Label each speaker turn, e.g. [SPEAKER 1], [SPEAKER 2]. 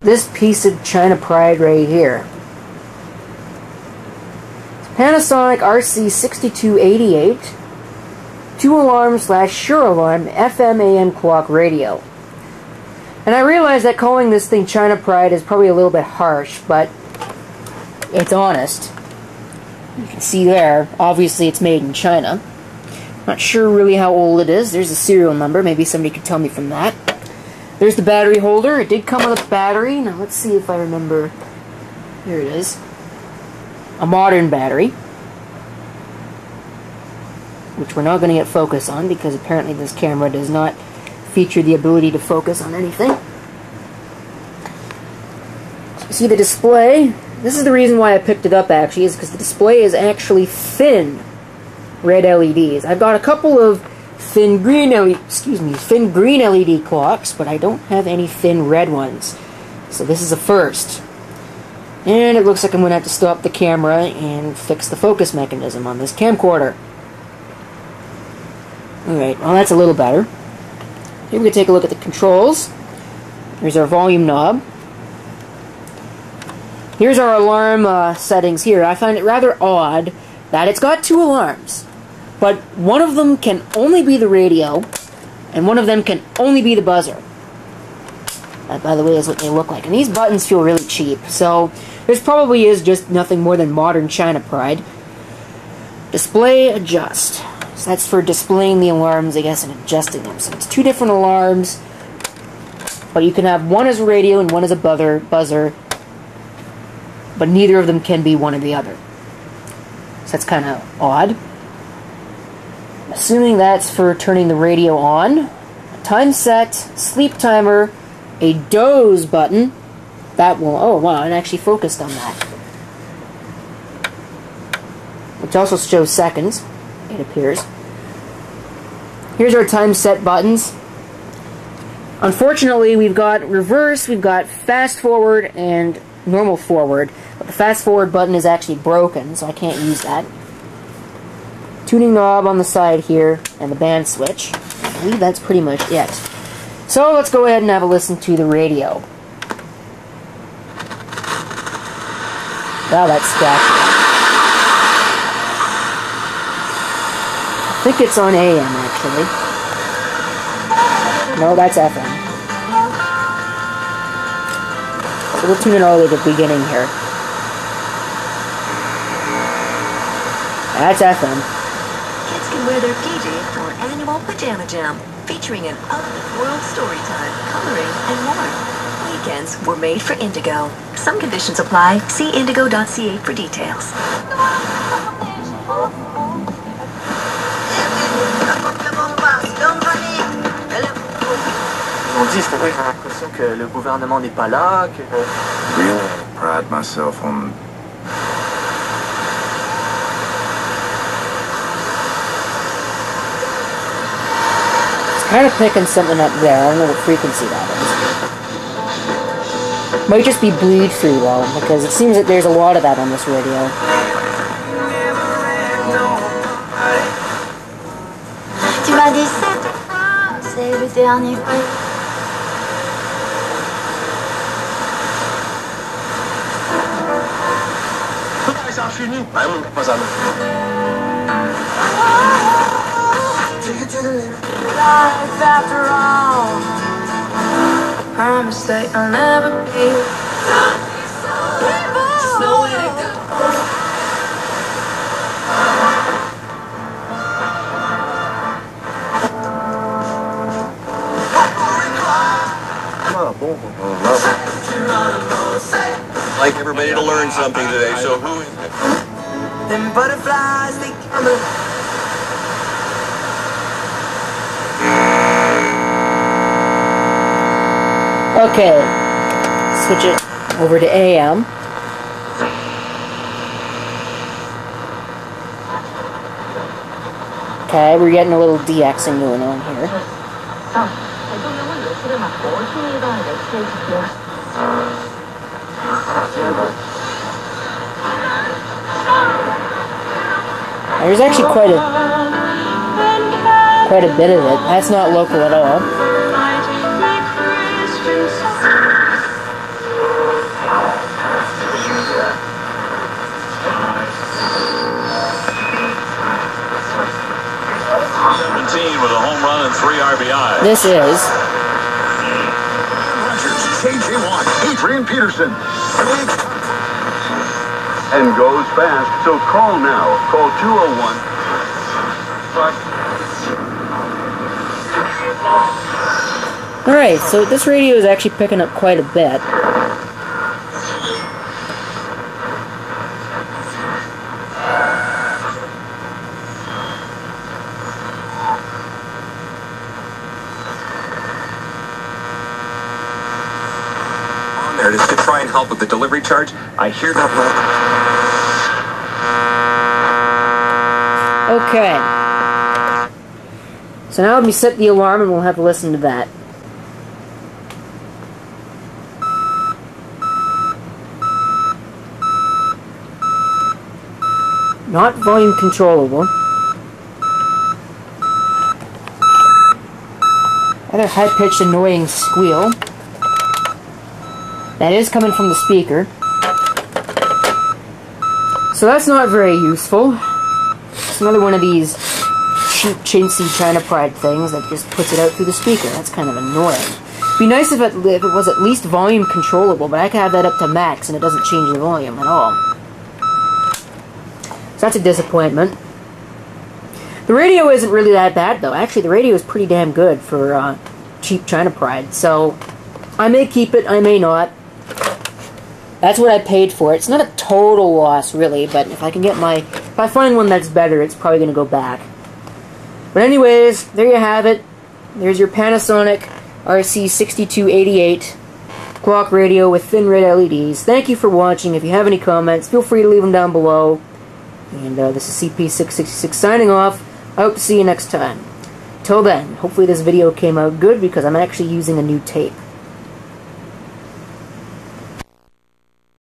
[SPEAKER 1] This piece of China pride right here. It's Panasonic RC-6288 2-alarm / sure alarm FM AM clock radio. And I realize that calling this thing China pride is probably a little bit harsh, but it's honest. You can see there, obviously it's made in China. Not sure really how old it is. There's a serial number. Maybe somebody could tell me from that. There's the battery holder. It did come with a battery. Now let's see if I remember. Here it is. A modern battery. Which we're not going to get focus on because apparently this camera does not feature the ability to focus on anything. So you see the display. This is the reason why I picked it up actually, is because the display is actually thin red LEDs. I've got a couple of thin green LED clocks, but I don't have any thin red ones. So this is a first. And it looks like I'm going to have to stop the camera and fix the focus mechanism on this camcorder. Alright, well that's a little better. Here we can take a look at the controls. Here's our volume knob. Here's our alarm settings here. I find it rather odd that it's got 2 alarms, but one of them can only be the radio, and one of them can only be the buzzer. That, by the way, is what they look like. And these buttons feel really cheap, so this probably is just nothing more than modern China pride. Display adjust. So that's for displaying the alarms, I guess, and adjusting them. So it's 2 different alarms, but you can have one as a radio and one as a buzzer, but neither of them can be one or the other. So that's kind of odd. Assuming that's for turning the radio on. Time set, sleep timer, a doze button. That will, oh wow, it actually focused on that. Which also shows seconds, it appears. Here's our time set buttons. Unfortunately, we've got reverse, we've got fast forward, and normal forward. But the fast forward button is actually broken, so I can't use that. Tuning knob on the side here, and the band switch. I believe that's pretty much it. So let's go ahead and have a listen to the radio. Wow, that's scratchy. I think it's on AM, actually. No, that's FM. So we'll tune it all the way to the beginning here. That's FM.
[SPEAKER 2] Kids can wear their PJs for our annual Pajama Jam, featuring an out-of-the-world story time, coloring, and more. Weekends were made for Indigo. Some conditions apply. See indigo.ca for details.
[SPEAKER 3] On dit, c'est vrai, j'ai l'impression que le gouvernement n'est pas là, que...
[SPEAKER 4] Really pride myself on...
[SPEAKER 1] Kind of picking something up there. I don't know what frequency that is. Might just be bleed through though, because it seems that there's a lot of that on this radio.
[SPEAKER 5] Tu m'as dit cette fois, c'est le dernier coup.
[SPEAKER 4] C'est fini. I'm pas à
[SPEAKER 5] Life after all, I promise that I'll never be.
[SPEAKER 4] I'd like everybody to learn something today, so who is it?
[SPEAKER 3] Them butterflies, they come...
[SPEAKER 1] Okay, switch it over to AM. Okay, we're getting a little DXing going on here. There's actually quite a bit of it. That's not local at all. This is...
[SPEAKER 4] KJ1, Adrian Peterson. And goes fast, so call now. Call 201.
[SPEAKER 1] Alright, so this radio is actually picking up quite a bit.
[SPEAKER 6] On there just to try and help with the delivery charge. I hear that.
[SPEAKER 1] Okay. So now let me set the alarm and we'll have to listen to that. Not volume controllable. Rather high-pitched, annoying squeal. That is coming from the speaker. So that's not very useful. It's another one of these cheap, chintzy China Pride things that just puts it out through the speaker. That's kind of annoying. It'd be nice if it was at least volume controllable, but I can have that up to max and it doesn't change the volume at all. So that's a disappointment. The radio isn't really that bad, though. Actually, the radio is pretty damn good for cheap China Pride. So I may keep it, I may not. That's what I paid for it. It's not a total loss, really, but if I can get if I find one that's better, it's probably going to go back. But anyways, there you have it. There's your Panasonic RC-6288 clock radio with thin red LEDs. Thank you for watching. If you have any comments, feel free to leave them down below. And this is CP666 signing off. I hope to see you next time. Till then, hopefully this video came out good because I'm actually using a new tape.